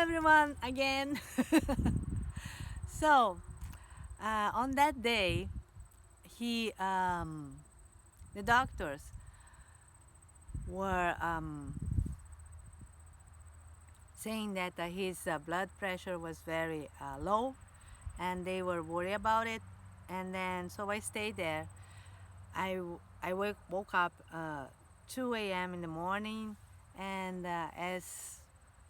everyone again. So on that day, he the doctors were saying that his blood pressure was very low, and they were worried about it. And then so I stayed there. I woke up 2 a.m. in the morning, and as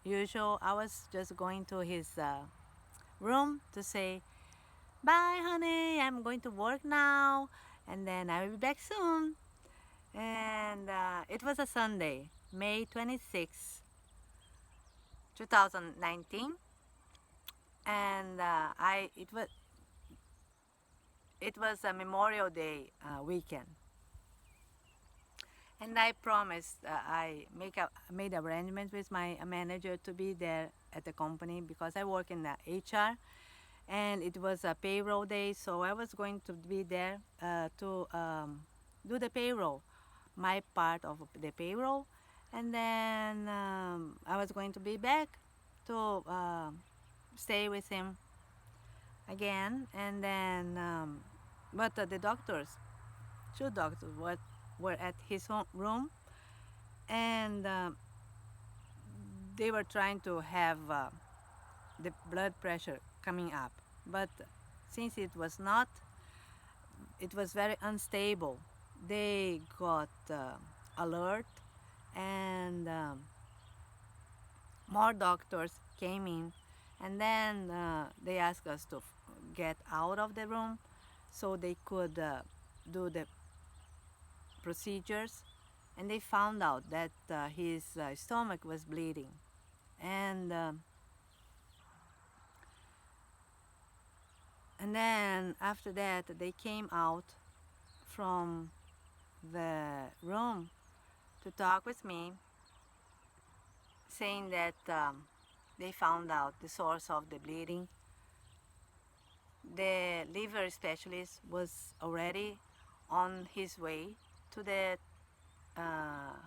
usual, I was just going to his room to say, "Bye, honey, I'm going to work now, and then I will be back soon." And it was a Sunday, May 26, 2019, and it was a Memorial Day weekend. And I promised, made arrangements with my manager to be there at the company because I work in the HR, and it was a payroll day, so I was going to be there to do the payroll, my part of the payroll, and then I was going to be back to stay with him again, and then but the doctors, two doctors, were at his room, and they were trying to have the blood pressure coming up, but since it was very unstable. They got alert, and more doctors came in, and then they asked us to get out of the room so they could do the procedures. And they found out that his stomach was bleeding, and then after that they came out from the room to talk with me, saying that they found out the source of the bleeding. The liver specialist was already on his way to the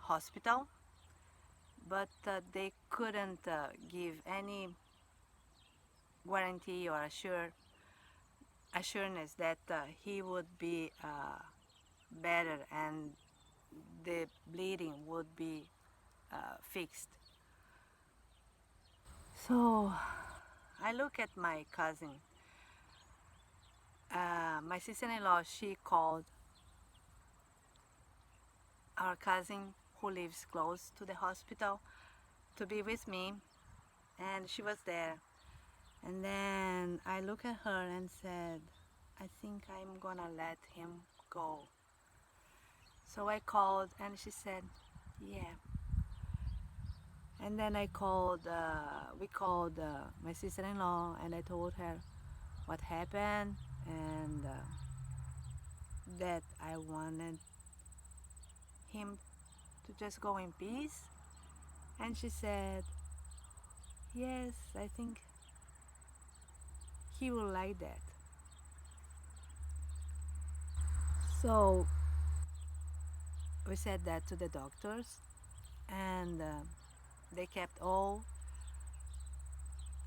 hospital, but they couldn't give any guarantee or assurance that he would be better and the bleeding would be fixed. So I look at my cousin. My sister-in-law, she called our cousin who lives close to the hospital to be with me, and she was there. And then I look at her and said, "I think I'm gonna let him go." So I called, and she said, "Yeah." And then we called my sister-in-law, and I told her what happened, and that I wanted him to just go in peace. And she said, "Yes, I think he will like that." So we said that to the doctors, and they kept all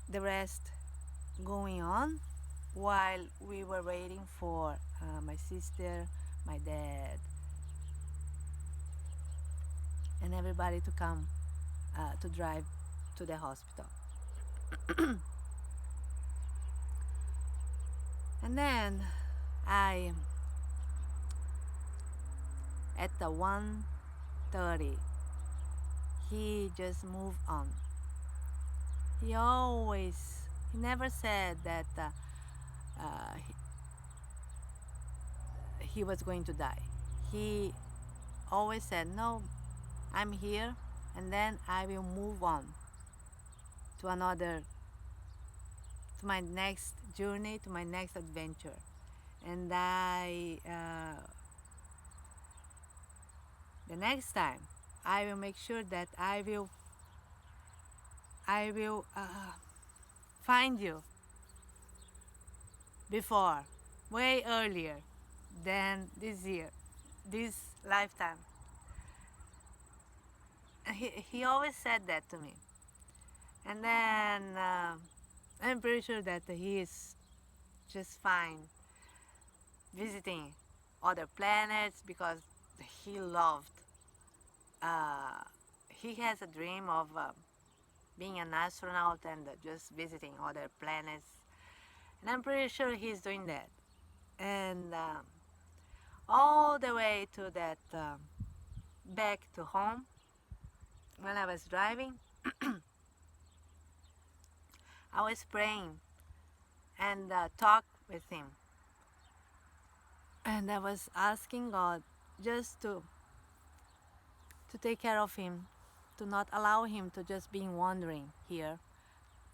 the rest going on while we were waiting for my sister, my dad, and everybody to come to drive to the hospital. And then I, at the 1:30, he just moved on. He never said that he was going to die. He always said, "No, I'm here, and then I will move on to another, to my next journey, to my next adventure." And the next time, I will make sure that I will find you before, way earlier than this year, this lifetime. He always said that to me. And then I'm pretty sure that he is just fine visiting other planets because he loved. Uh, he has a dream of being an astronaut and just visiting other planets. And I'm pretty sure he's doing that. And all the way to that back to home, when I was driving, I was praying and talk with him. And I was asking God just to take care of him, to not allow him to just be wandering here,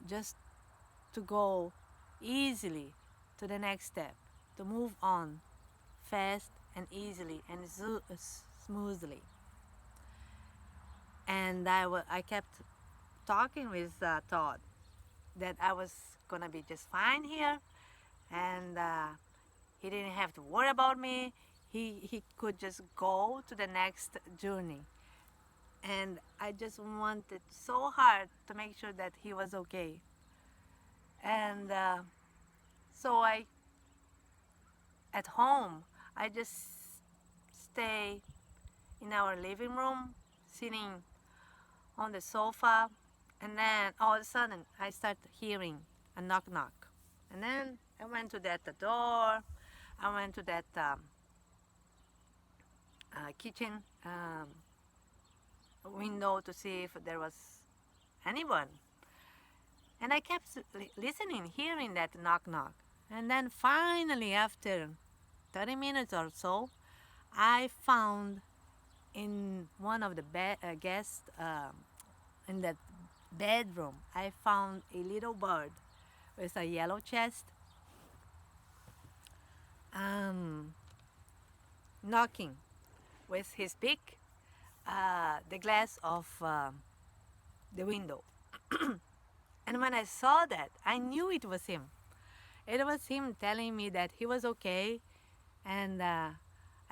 just to go easily to the next step, to move on fast and easily and smoothly. And I kept talking with Todd that I was gonna be just fine here, and he didn't have to worry about me. He could just go to the next journey. And I just wanted so hard to make sure that he was okay. And so at home, I just stay in our living room, sitting on the sofa, and then all of a sudden I start hearing a knock knock. And then I went to that door, I went to that kitchen window to see if there was anyone. And I kept listening, hearing that knock knock. And then finally, after 30 minutes or so, I found in one of the guests in that bedroom, I found a little bird with a yellow chest knocking with his beak the glass of the window. And when I saw that, I knew it was him. It was him telling me that he was okay and I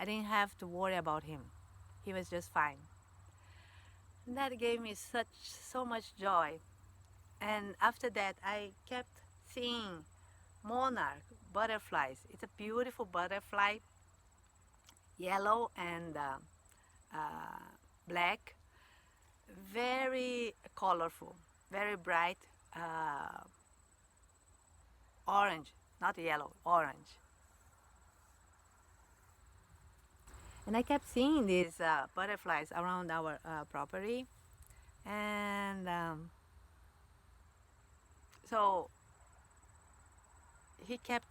didn't have to worry about him. He was just fine. And that gave me so much joy. And after that, I kept seeing monarch butterflies. It's a beautiful butterfly, yellow and black, very colorful, very bright, orange, not yellow, orange. And I kept seeing these butterflies around our property. And so he kept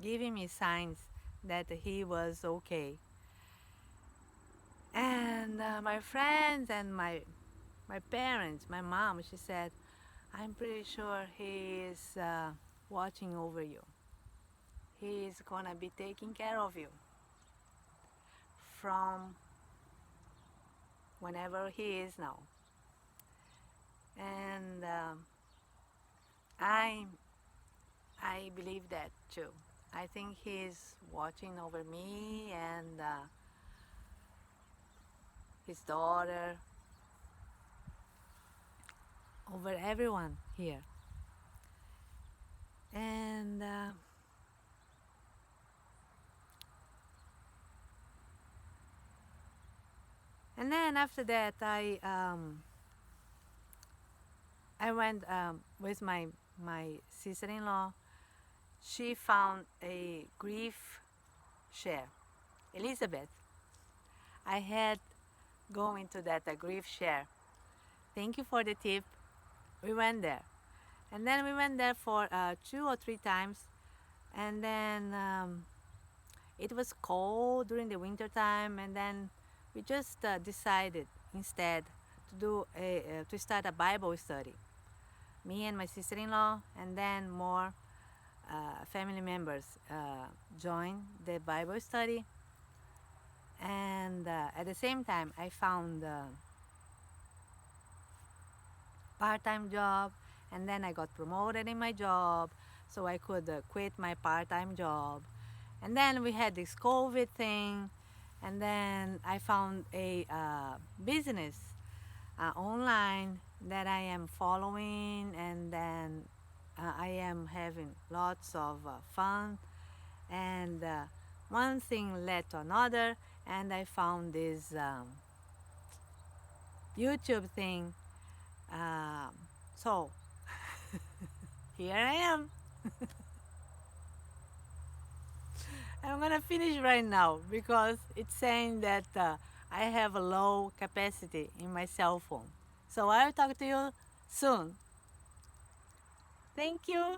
giving me signs that he was okay. And my friends and my parents, my mom, she said, I'm pretty sure he is watching over you. He is gonna be taking care of you from whenever he is now. And I believe that too. I think he's watching over me and his daughter, over everyone here. And then after that, I went with my sister-in-law. She found a grief share. Elizabeth, I had go into that grief share. Thank you for the tip. We went there. And then we went there for 2 or 3 times. And then it was cold during the winter time. And then we just decided instead to start a Bible study. Me and my sister-in-law, and then more family members joined the Bible study. And at the same time, I found a part-time job, and then I got promoted in my job, so I could quit my part-time job. And then we had this COVID thing, and then I found a business online that I am following, and then I am having lots of fun, and one thing led to another, and I found this YouTube thing. Um, so here I am. I'm gonna finish right now because it's saying that I have a low capacity in my cell phone. So I'll talk to you soon. Thank you.